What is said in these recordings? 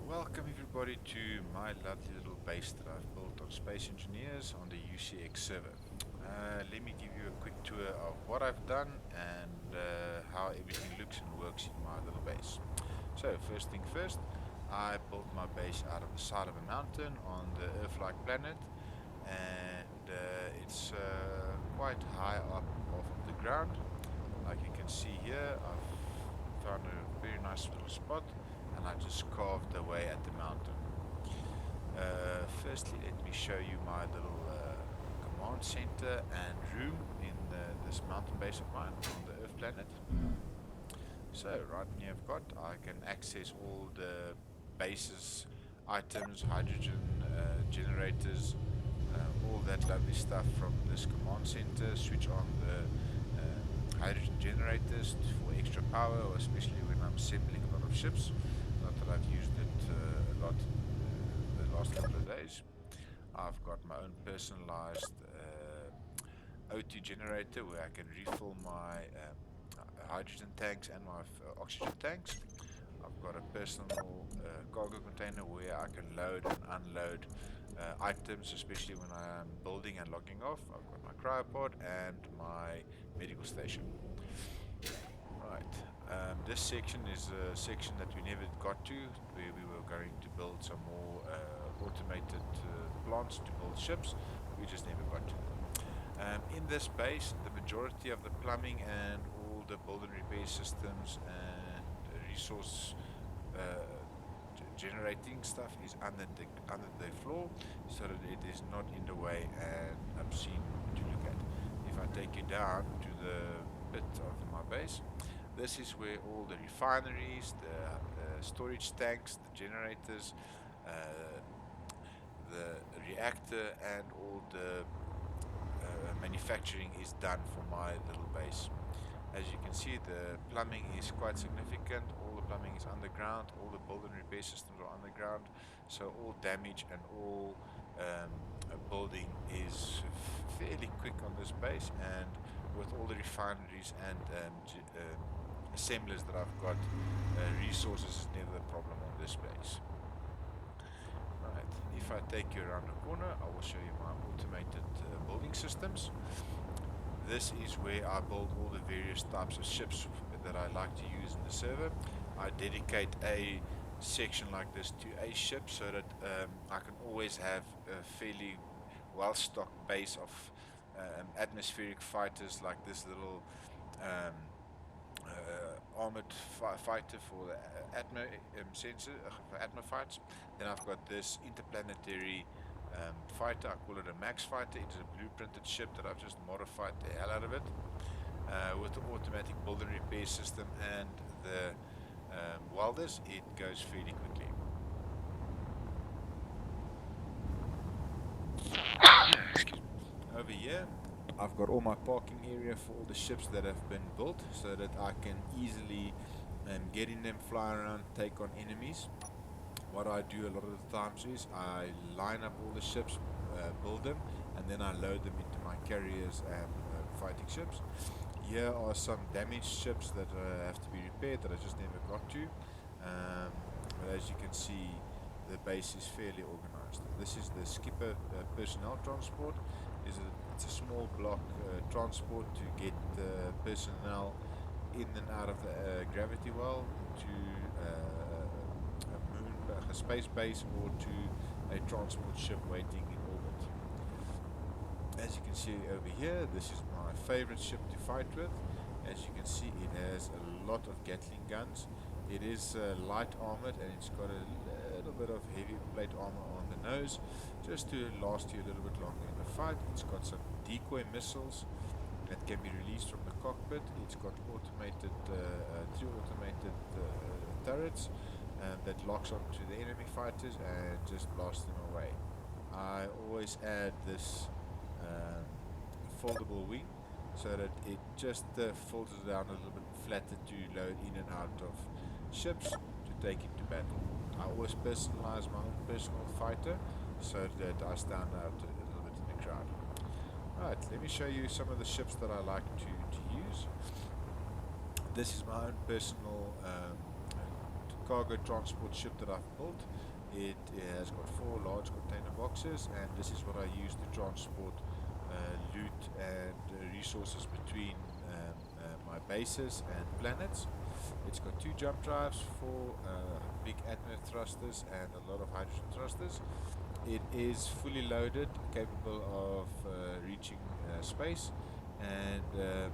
Welcome everybody to my lovely little base that I've built on Space Engineers on the UCX server. Let me give you a quick tour of what I've done and how everything looks and works in my little base. So first thing first, I built my base out of the side of a mountain on the Earth-like planet, and it's quite high up off of the ground. Like you can see here, I've found a very nice little spot and I just carved away at the mountain. Firstly, let me show you my little command center and room in this mountain base of mine on the Earth planet. So right here I've got, I can access all the bases, items, hydrogen generators, all that lovely stuff from this command center. Switch on the hydrogen generators for extra power, or especially when I'm assembling a lot of ships. Not that I've used it a lot the last couple of days. I've got my own personalized O2 generator where I can refill my hydrogen tanks and my oxygen tanks. I've got a personal cargo container where I can load and unload items, especially when I'm building and logging off. I've got my cryopod and my medical station. Right. This section is a section that we never got to, where we were going to build some more automated plants to build ships. We just never got to them. In this base, the majority of the plumbing and all the build and repair systems and resource generating stuff is under the floor, so that it is not in the way and obscene to look at. If I take you down to the pit of my base, this is where all the refineries, the storage tanks, the generators, the reactor, and all the manufacturing is done for my little base. As you can see, the plumbing is quite significant. All the plumbing is underground, all the build and repair systems are underground, so all damage and all building is fairly quick on this base. And with all the refineries and assemblers that I've got, resources is never a problem on this base. Right, if I take you around the corner, I will show you my automated building systems. This is where I build all the various types of ships that I like to use in the server. I dedicate a section like this to a ship, so that I can always have a fairly well-stocked base of atmospheric fighters, like this little armored fighter for the Atmo sensor, for Atmo fights. Then I've got this interplanetary fighter. I call it a Max fighter. It is a blueprinted ship that I've just modified the hell out of it, with the automatic build and repair system and the welders. It goes fairly quickly. Excuse me. Over here I've got all my parking area for all the ships that have been built, so that I can easily get in them, fly around, take on enemies. What I do a lot of the times is I line up all the ships, build them, and then I load them into my carriers and fighting ships. Here are some damaged ships that have to be repaired that I just never got to. But as you can see, the base is fairly organized. This is the skipper personnel transport. It's a small block transport to get personnel in and out of the gravity well into a space base, or to a transport ship waiting in orbit. As you can see over here, this is my favorite ship to fight with. As you can see, it has a lot of Gatling guns. It is light armored, and it's got a little bit of heavy plate armor on the nose, just to last you a little bit longer in the fight. It's got some decoy missiles that can be released from the cockpit. It's got automated, two automated turrets that locks onto the enemy fighters and just blasts them away. I always add this foldable wing, so that it just folds down a little bit flatter to load in and out of ships to take into battle. I always personalize my own personal fighter, so that I stand out a little bit in the crowd. Right, let me show you some of the ships that I like to use. This is my own personal cargo transport ship that I've built. It has got 4 large container boxes, and this is what I use to transport loot and resources between my bases and planets. It's got 2 jump drives, 4 big admin thrusters, and a lot of hydrogen thrusters. It is fully loaded, capable of reaching space, and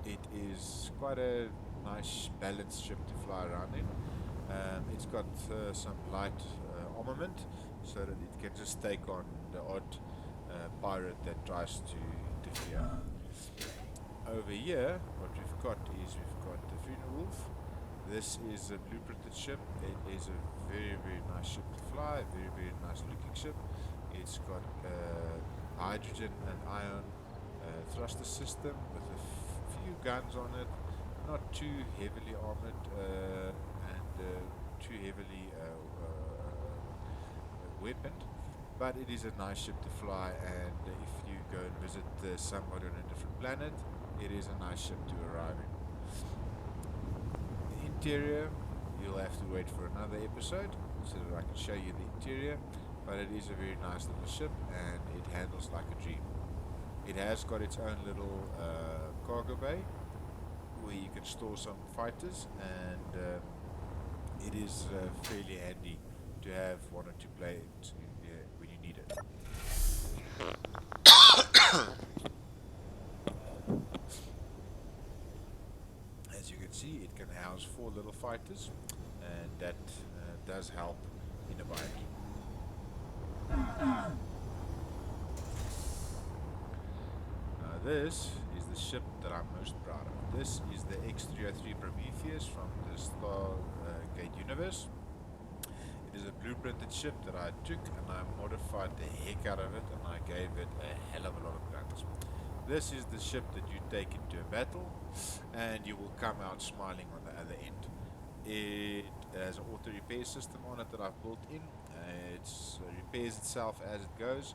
it is quite a nice balanced ship to fly around in. It's got some light armament so that it can just take on the odd pirate that tries to interfere. Over here, what we've got is we've got the Freedom Wolf. This is a blueprinted ship. It is a very nice ship to fly, very nice looking ship. It's got hydrogen and ion thruster system with a few guns on it, not too heavily armored and too heavily weaponed, but it is a nice ship to fly, and if you go and visit somebody on a different planet, it is a nice ship to arrive in. The interior, you'll have to wait for another episode so that I can show you the interior, but it is a very nice little ship and it handles like a dream. It has got its own little cargo bay where you can store some fighters, and it is fairly handy to have 1 or 2 planes when you need it. As you can see, it can house 4 little fighters, and that does help in a bind. This is the ship that I'm most proud of. This is the X-303 Prometheus from the Stargate universe. It is a blueprinted ship that I took and I modified the heck out of it, and I gave it a hell of a lot of guns. This is the ship that you take into a battle and you will come out smiling on the other end. It has an auto repair system on it that I've built in. It repairs itself as it goes,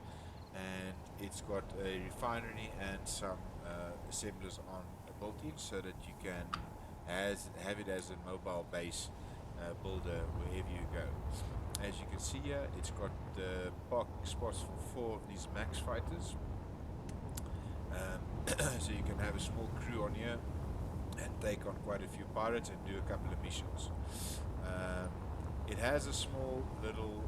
and it's got a refinery and some assemblers on built in so that you can have it as a mobile base builder wherever you go. As you can see here, it's got the parking spots for 4 of these max fighters, so you can have a small crew on here and take on quite a few pirates and do a couple of missions. It has a small little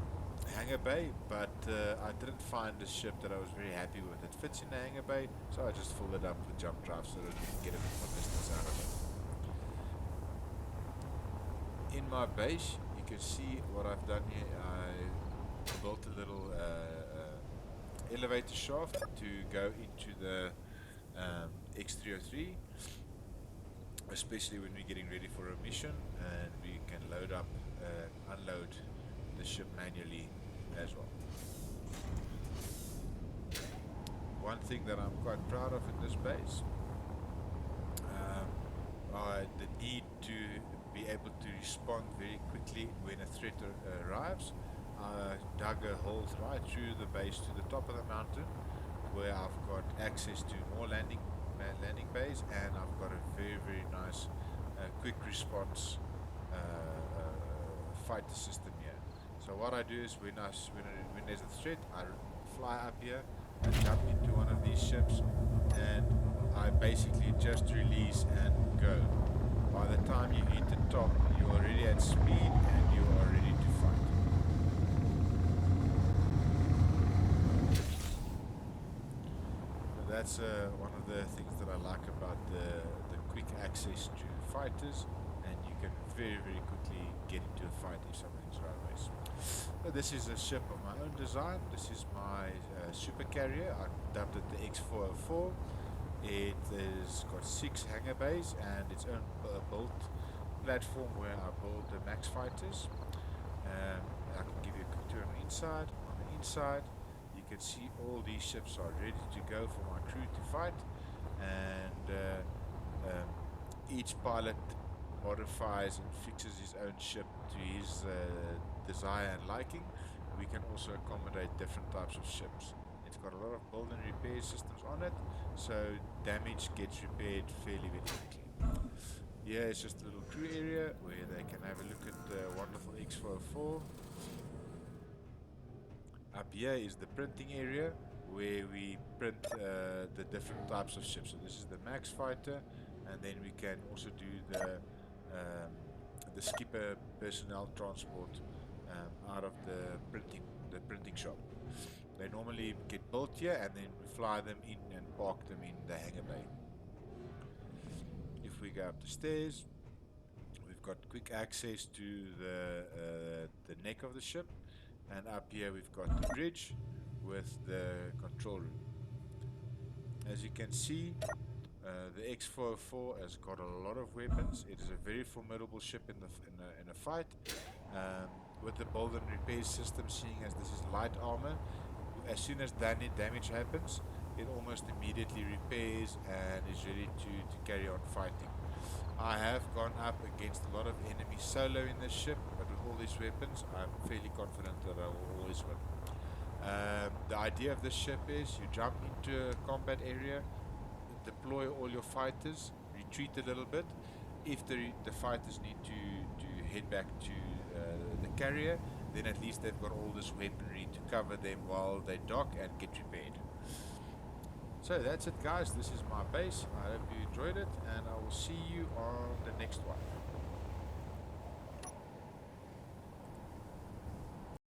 hangar bay, but I didn't find a ship that I was very happy with. It fits in the hangar bay, so I just filled it up with jump drives so that we can get a bit more distance out of it. In my base, you can see what I've done here. I built a little elevator shaft to go into the X-303, especially when we're getting ready for a mission and we can load up and unload the ship manually as well. One thing that I'm quite proud of in this base, the need to be able to respond very quickly when a threat arrives. I dug a hole right through the base to the top of the mountain where I've got access to more landing bays, and I've got a very nice quick response fighter system here. So what I do is when there's a threat, I fly up here and jump into one of these ships, and I basically just release and go. By the time you hit the top, you're already at speed and you are ready to fight. So that's one of the things that I like about the quick access to fighters, and you can very quickly get into a fight if something's right away. So this is a ship of my own design. This is my super carrier. I dubbed it the X404. It has got 6 hangar bays and its own build platform where I build the max fighters. I can give you a quick tour on the inside. On the inside, you can see all these ships are ready to go for my crew to fight, and each pilot modifies and fixes his own ship to his desire and liking. We can also accommodate different types of ships. It's got a lot of build and repair systems on it, so damage gets repaired fairly very quickly. Here is just a little crew area where they can have a look at one X404. Up here is the printing area where we print the different types of ships. So this is the Max Fighter, and then we can also do the skipper personnel transport out of the printing shop. They normally get built here, and then we fly them in and park them in the hangar bay. If we go up the stairs, we've got quick access to the neck of the ship, and up here we've got the bridge with the control room. As you can see, the X404 has got a lot of weapons. It is a very formidable ship in a fight. With the build and repair system, seeing as this is light armor, as soon as damage happens, it almost immediately repairs and is ready to carry on fighting. I have gone up against a lot of enemies solo in this ship, but with all these weapons, I'm fairly confident that I will always win. The idea of this ship is you jump into a combat area, deploy all your fighters, retreat a little bit. If the fighters need to head back to the carrier, then at least they've got all this weaponry to cover them while they dock and get repaired. So that's it, guys. This is my base. I hope you enjoyed it, and I will see you on the next one.